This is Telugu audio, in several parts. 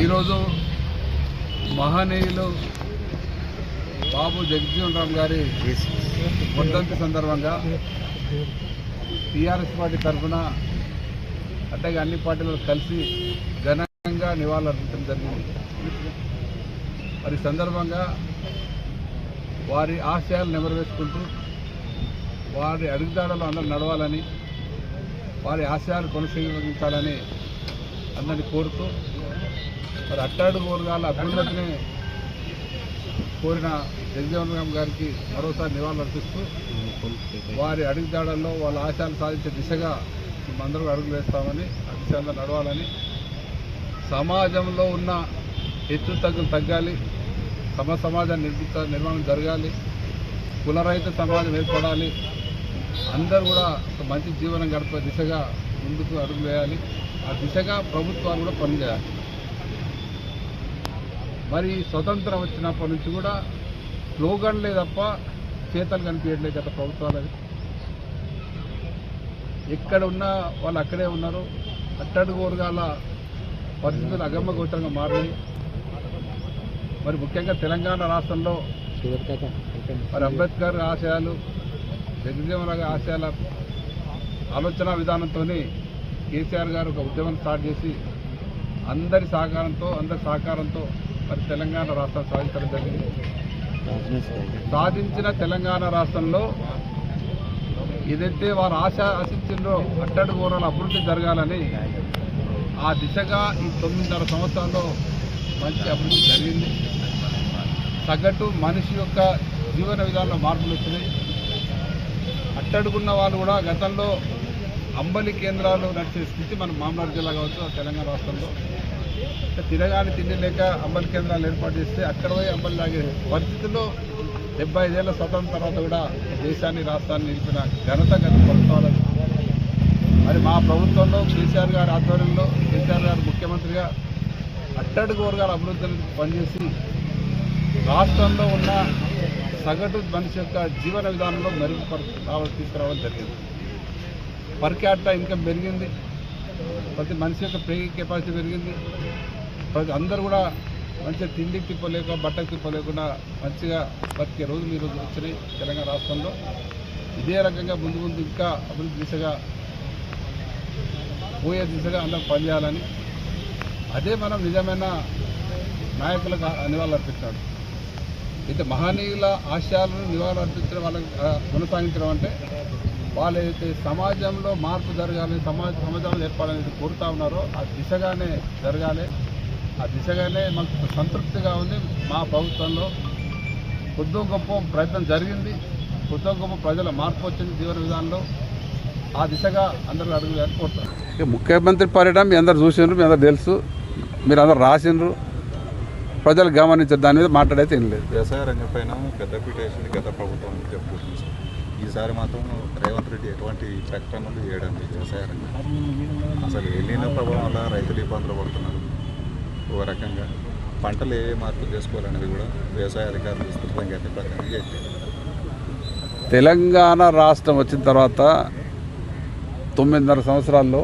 ఈరోజు మహనీయులు బాబు జగజ్జీవన్ రామ్ గారి వర్ధంతి సందర్భంగా టీఆర్ఎస్ పార్టీ తరఫున అట్లాగే అన్ని పార్టీలు కలిసి ఘనంగా నివాళులర్పించడం జరిగింది. మరి సందర్భంగా వారి ఆశయాలు నెరవేర్చుకుంటూ వారి అడుగుదాడలో అందరూ నడవాలని, వారి ఆశయాలు కొనసాగించాలని అందరినీ కోరుతూ మరి అట్టాడుగు వర్గాల అభ్యున్నతిని కోరిన జగజ్జీవన్ రామ్ గారికి మరోసారి నివాళులర్పిస్తూ వారి అడుగుదాడల్లో వాళ్ళ ఆశయాలు సాధించే దిశగా అందరూ అడుగులు వేస్తామని, ఆ దిశగా నడవాలని, సమాజంలో ఉన్న హెచ్చు తగ్గులు తగ్గాలి, సమాజాన్ని నిర్మాణం జరగాలి, కులరహిత సమాజం ఏర్పడాలి, అందరూ కూడా ఒక మంచి జీవనం గడిపే దిశగా ముందుకు అడుగులు వేయాలి, ఆ దిశగా ప్రభుత్వాలు కూడా పనిచేయాలి. మరి స్వతంత్రం వచ్చినప్పటి నుంచి కూడా స్లోగన్లే తప్ప చేతలు కనిపించట్లేదు గత ప్రభుత్వాలది. ఎక్కడ ఉన్నా వాళ్ళు అక్కడే ఉన్నారు. అట్టడుగు వర్గాల పరిస్థితులు అగమ్యగోచరంగా మారినాయి. మరి ముఖ్యంగా తెలంగాణ రాష్ట్రంలో మరి అంబేద్కర్ ఆశయాలు, జగజ్జీవన్ రామ్ ఆశయాల ఆలోచన విధానంతో కేసీఆర్ గారు ఒక ఉద్యమం స్టార్ట్ చేసి అందరి సహకారంతో మరి తెలంగాణ రాష్ట్రం సాధించడం జరిగింది. సాధించిన తెలంగాణ రాష్ట్రంలో ఏదైతే వారు ఆశించిందో అట్టడుగు వర్గాల అభివృద్ధి జరగాలని ఆ దిశగా ఈ 9.5 సంవత్సరాల్లో మంచి అభివృద్ధి జరిగింది. సగటు మనిషి యొక్క జీవన విధానంలో మార్పులు వచ్చినాయి. అట్టడుగున్న వాళ్ళు కూడా గతంలో అంబలి కేంద్రాలు నడిచే స్థితి మన మామనాడు జిల్లా కావచ్చు, తెలంగాణ రాష్ట్రంలో తినగాని తిండి లేక అంబలి కేంద్రాలు ఏర్పాటు చేస్తే అక్కడ పోయి అంబలి తాగే పరిస్థితుల్లో 75 ఏళ్ల స్వతంత్రం తర్వాత కూడా దేశాన్ని రాష్ట్రాన్ని నిలిపిన ఘనత గత ప్రభుత్వాలకు. మరి మా ప్రభుత్వంలో కేసీఆర్ గారి ఆధ్వర్యంలో కేసీఆర్ గారు ముఖ్యమంత్రిగా అట్టడుగు వర్గాల అభివృద్ధిని పనిచేసి రాష్ట్రంలో ఉన్న సగటు మనిషి యొక్క జీవన విధానంలో తీసుకురావడం జరిగింది. పర్ క్యాపిటల్ ఇన్కమ్ పెరిగింది, ప్రతి మనిషి యొక్క పేయింగ్ కెపాసిటీ పెరిగింది. అందరూ కూడా మంచిగా తిండికి తిప్పలేక బట్టకు తిప్పలేకుండా మంచిగా బతికే రోజులు ఈరోజు వచ్చినాయి తెలంగాణ రాష్ట్రంలో. ఇదే రకంగా ముందు ఇంకా అభివృద్ధి దిశగా పోయే దిశగా అందరూ పనిచేయాలని, అదే మనం నిజమైన నాయకులకు నివాళులర్పించాడు. అయితే మహనీయుల ఆశయాలను నివాళులర్పించడం, వాళ్ళకి కొనసాగించడం అంటే వాళ్ళు ఏదైతే సమాజంలో మార్పు జరగాలి, సమాజంలో ఏర్పడాలని కోరుతా ఉన్నారో ఆ దిశగానే జరగాలి. ఆ దిశగానే మాకు సంతృప్తిగా ఉంది. మా ప్రభుత్వంలో కొద్దో గొప్ప ప్రయత్నం జరిగింది, కొద్దో గొప్ప ప్రజల మార్పు వచ్చింది జీవన విధానంలో. ఆ దిశగా అందరూ అడుగు కోరుతారు. ముఖ్యమంత్రి పర్యటన మీ అందరు చూసినారు, మీ అందరు తెలుసు, మీరు అందరు రాసినారు, ప్రజలు గమనించారు, దాని మీద మాట్లాడైతే ఏం లేదు. వ్యవసాయ రంగం పైన పెద్దపీట వేసింది గత ప్రభుత్వం చెప్పుకుంటుంది. ఈసారి మాత్రం రేవంత్ రెడ్డి ఎటువంటి ప్రకటనలు చేయడండి వ్యవసాయ రంగం. అసలు ఎల్లిన ప్రభావం వల్ల రైతులు ఇబ్బందులు పడుతున్నారు. ఒక రకంగా పంటలు ఏ మార్పులు చేసుకోవాలనేది కూడా వ్యవసాయ అధికారులు విస్తృతంగా అయితే ప్రకటన చేశారు. తెలంగాణ రాష్ట్రం వచ్చిన తర్వాత 9.5 సంవత్సరాల్లో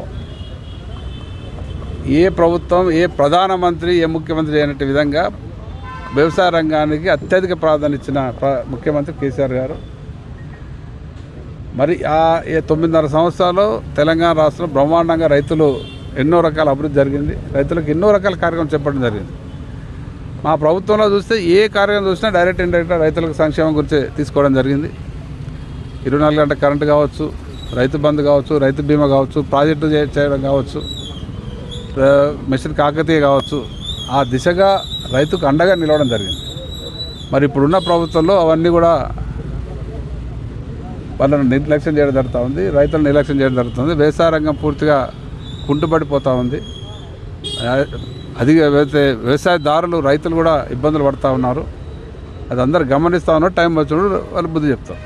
ఏ ప్రభుత్వం, ఏ ప్రధానమంత్రి, ఏ ముఖ్యమంత్రి అయినట్టు విధంగా వ్యవసాయ రంగానికి అత్యధిక ప్రాధాన్యత ఇచ్చిన ముఖ్యమంత్రి కేసీఆర్ గారు. మరి ఆ 9.5 సంవత్సరాలు తెలంగాణ రాష్ట్రంలో బ్రహ్మాండంగా రైతులు ఎన్నో రకాల అభివృద్ధి జరిగింది, రైతులకు ఎన్నో రకాల కార్యక్రమం చెప్పడం జరిగింది. మా ప్రభుత్వంలో చూస్తే ఏ కార్యక్రమం చూసినా డైరెక్ట్ ఇండైరెక్ట్గా రైతులకు సంక్షేమం గురించి తీసుకోవడం జరిగింది. 24 గంటల కరెంటు కావచ్చు, రైతు బంధు కావచ్చు, రైతు బీమా కావచ్చు, ప్రాజెక్టు చేయడం కావచ్చు, మిషన్ కాకతీయ కావచ్చు, ఆ దిశగా రైతుకు అండగా నిలవడం జరిగింది. మరి ఇప్పుడున్న ప్రభుత్వంలో అవన్నీ కూడా వాళ్ళని నిర్లక్ష్యం చేయడం జరుగుతూ ఉంది, రైతులను నిర్లక్ష్యం చేయడం జరుగుతుంది. వ్యవసాయ రంగం పూర్తిగా కుంటుపడిపోతూ ఉంది. అది వ్యవసాయదారులు, రైతులు కూడా ఇబ్బందులు పడుతూ ఉన్నారు. అది అందరూ గమనిస్తూ ఉన్నారు. టైం వచ్చినప్పుడు వాళ్ళు బుద్ధి చెప్తారు.